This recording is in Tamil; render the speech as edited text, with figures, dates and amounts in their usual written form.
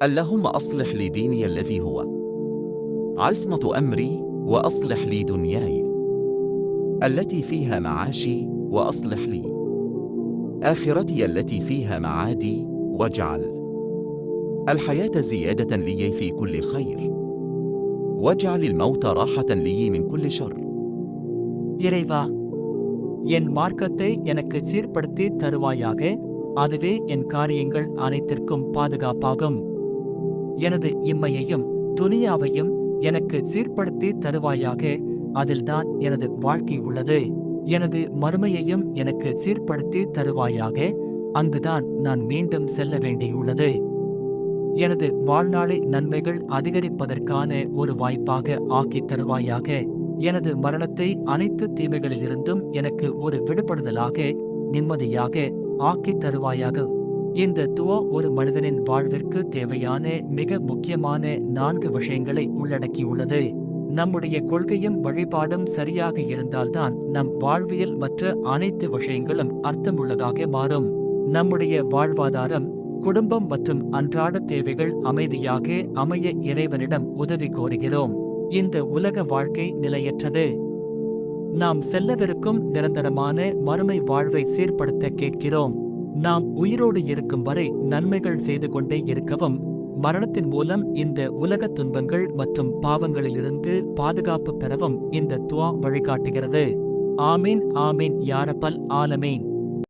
اللهم أصلح لي ديني الذي هو عصمة أمري، وأصلح لي دنياي التي فيها معاشي، وأصلح لي آخرتي التي فيها معادي، واجعل الحياة زيادة لي في كل خير، واجعل الموت راحة لي من كل شر. இறைவா, என் மார்க்கத்தை எனக்கு சீர்படுத்தி தருவாயாக. அதுவே என் காரியங்கள் அனைத்திற்கும் பாதுகாப்பாகும். எனது இம்மையையும் துனியாவையும் எனக்கு சீர்படுத்தி தருவாயாக. அதில்தான் எனது வாழ்க்கை உள்ளது. எனது மறுமையையும் எனக்கு சீர்படுத்தி தருவாயாக. அங்குதான் நான் மீண்டும் செல்ல வேண்டியுள்ளது. எனது வாழ்நாளை நன்மைகள் அதிகரிப்பதற்கான ஒரு வாய்ப்பாக ஆக்கித் தருவாயாக. எனது மரணத்தை அனைத்து தீமைகளிலிருந்தும் எனக்கு ஒரு விடுபடுதலாக, நிம்மதியாக ஆக்கித் தருவாயாக. இந்த துவா ஒரு மனிதனின் வாழ்விற்கு தேவையான மிக முக்கியமான 4 விஷயங்களை உள்ளடக்கியுள்ளது. நம்முடைய கொள்கையும் வழிபாடும் சரியாக இருந்தால்தான் நம் வாழ்வியல் மற்ற அனைத்து விஷயங்களும் அர்த்தமுள்ளதாக மாறும். நம்முடைய வாழ்வாதாரம், குடும்பம் மற்றும் அன்றாட தேவைகள் அமைதியாக அமைய இறைவனிடம் உதவி கோருகிறோம். இந்த உலக வாழ்க்கை நிலையற்றது. நாம் செல்லவிருக்கும் நிரந்தரமான மறுமை வாழ்வை சீர்படுத்த கேட்கிறோம். நாம் உயிரோடு இருக்கும் வரை நன்மைகள் செய்து கொண்டே இருக்கவும், மரணத்தின் மூலம் இந்த உலக துன்பங்கள் மற்றும் பாவங்களிலிருந்து பாதுகாப்பு பெறவும் இந்த துஆ வழிகாட்டுகிறது. ஆமீன் ஆமீன் யா ரப்பல் ஆலமீன்.